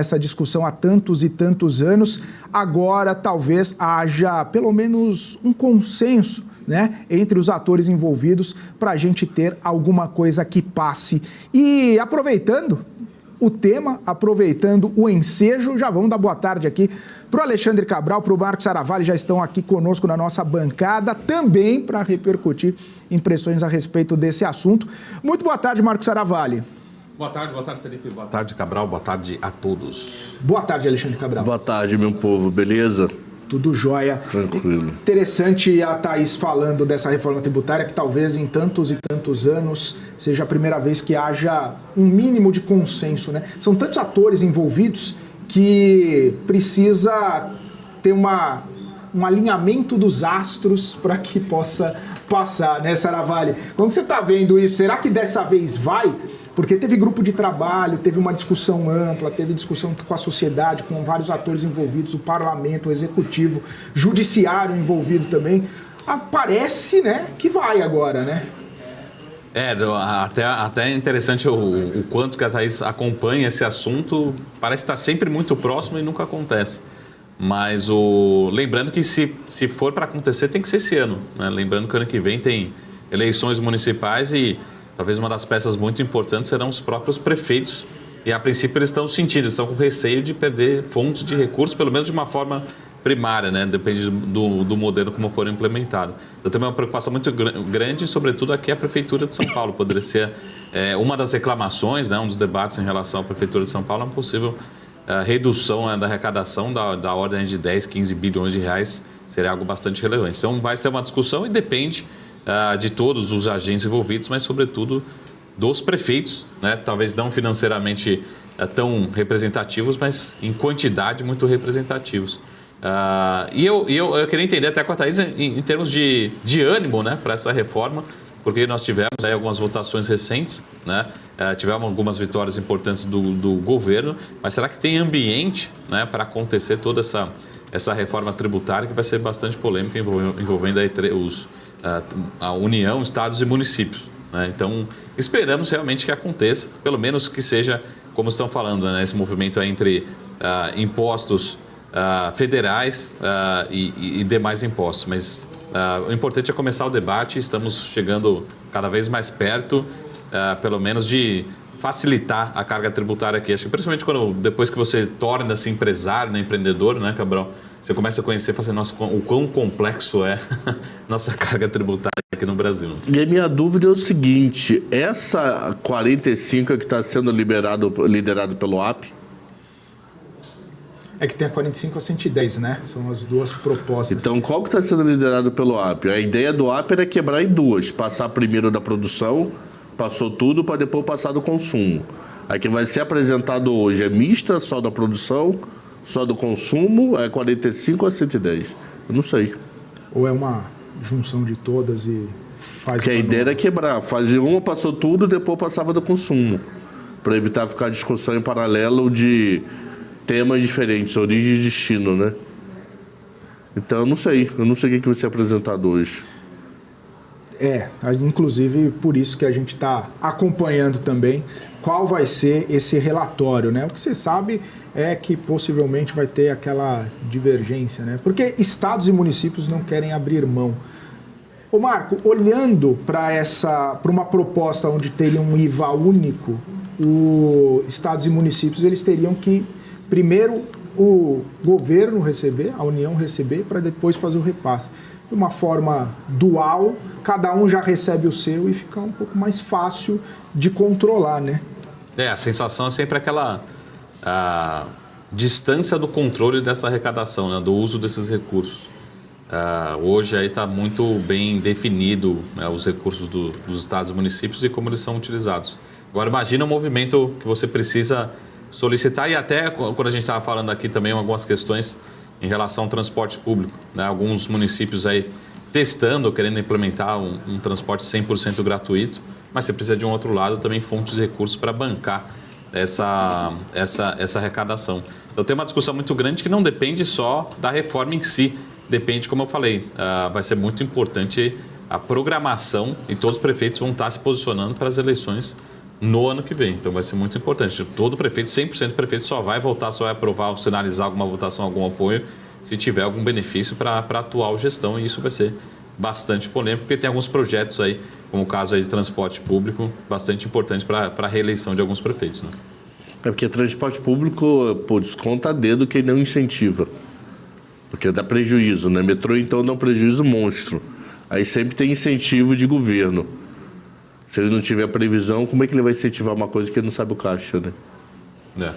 essa discussão há tantos e tantos anos, agora talvez haja pelo menos um consenso, né, entre os atores envolvidos para a gente ter alguma coisa que passe. E aproveitando o tema, aproveitando o ensejo, já vamos dar boa tarde aqui para o Alexandre Cabral, para o Marcos Saravalli, já estão aqui conosco na nossa bancada, também para repercutir impressões a respeito desse assunto. Muito boa tarde, Marcos Saravalli. Boa tarde, Felipe. Boa tarde, Cabral. Boa tarde a todos. Boa tarde, Alexandre Cabral. Boa tarde, meu povo. Beleza? Tudo jóia. Tranquilo. Interessante a Thaís falando dessa reforma tributária, que talvez em tantos e tantos anos seja a primeira vez que haja um mínimo de consenso, né? São tantos atores envolvidos que precisa ter um alinhamento dos astros para que possa passar, né, Saravalli? Como você está vendo isso? Será que dessa vez vai? Porque teve grupo de trabalho, teve uma discussão ampla, teve discussão com a sociedade, com vários atores envolvidos, o parlamento, o executivo, judiciário envolvido também. Parece, né, que vai agora, né? Até é interessante o quanto que a Thaís acompanha esse assunto. Parece estar sempre muito próximo e nunca acontece. Mas lembrando que se for para acontecer, tem que ser esse ano, né? Lembrando que ano que vem tem eleições municipais e talvez uma das peças muito importantes serão os próprios prefeitos. E a princípio eles estão sentindo, estão com receio de perder fontes de recursos, pelo menos de uma forma primária, né? Depende do modelo como for implementado. Então tem uma preocupação muito grande, sobretudo aqui a Prefeitura de São Paulo. Poderia ser uma das reclamações, né? Um dos debates em relação à Prefeitura de São Paulo é uma possível redução, né, da arrecadação da ordem de 10, 15 bilhões de reais. Seria algo bastante relevante. Então vai ser uma discussão e depende de todos os agentes envolvidos, mas sobretudo dos prefeitos, né? Talvez não financeiramente tão representativos, mas em quantidade muito representativos. E eu queria entender até com a Thaís em termos de ânimo, né, para essa reforma, porque nós tivemos aí algumas votações recentes, né? Tivemos algumas vitórias importantes do governo, mas será que tem ambiente, né, para acontecer toda essa reforma tributária que vai ser bastante polêmica, envolvendo aí a União, estados e municípios, né? Então, esperamos realmente que aconteça, pelo menos que seja, como estão falando, né, esse movimento aí entre impostos federais e demais impostos. Mas o importante é começar o debate, estamos chegando cada vez mais perto, pelo menos de facilitar a carga tributária aqui. Acho que principalmente depois que você torna-se empresário, né, empreendedor, né, Cabral? Você começa a conhecer, fazer o quão complexo é nossa carga tributária aqui no Brasil. E a minha dúvida é o seguinte, essa 45 que está sendo liderado pelo AP? É que tem a 45 e a 110, né? São as duas propostas. Então, qual que está sendo liderado pelo AP? A ideia do AP era quebrar em duas, passar primeiro da produção, passou tudo, para depois passar do consumo. A que vai ser apresentado hoje é mista, só da produção, só do consumo, é 45 a 110. Eu não sei. Ou é uma junção de todas e faz... Que a ideia era quebrar. Fazia uma, passou tudo, depois passava do consumo. Para evitar ficar discussão em paralelo de temas diferentes, origem e destino, né? Então eu não sei o que vai ser apresentado hoje. Inclusive por isso que a gente está acompanhando também qual vai ser esse relatório, né? O que você sabe é que possivelmente vai ter aquela divergência, né? Porque estados e municípios não querem abrir mão. Ô Marco, olhando para uma proposta onde teria um IVA único, os estados e municípios eles teriam que primeiro o governo receber, a União receber, para depois fazer o repasse. De uma forma dual, cada um já recebe o seu e fica um pouco mais fácil de controlar, né? A sensação é sempre aquela distância do controle dessa arrecadação, né, do uso desses recursos. Hoje aí está muito bem definido, né, os recursos dos estados e municípios e como eles são utilizados. Agora imagina um movimento que você precisa solicitar, e até quando a gente estava falando aqui também algumas questões em relação ao transporte público, né? Alguns municípios aí testando, querendo implementar um transporte 100% gratuito, mas você precisa de um outro lado também fontes de recursos para bancar essa arrecadação. Então tem uma discussão muito grande que não depende só da reforma em si, depende, como eu falei, vai ser muito importante a programação e todos os prefeitos vão estar se posicionando para as eleições no ano que vem. Então vai ser muito importante. Todo prefeito, 100% do prefeito só vai votar, só vai aprovar ou sinalizar alguma votação, algum apoio, se tiver algum benefício para a atual gestão. E isso vai ser bastante polêmico, porque tem alguns projetos aí, como o caso aí de transporte público, bastante importante para a reeleição de alguns prefeitos. Né? É porque transporte público, desconta a dedo quem não incentiva. Porque dá prejuízo, né? Metrô, então, dá um prejuízo monstro. Aí sempre tem incentivo de governo. Se ele não tiver previsão, como é que ele vai incentivar uma coisa que ele não sabe o caixa, né? É.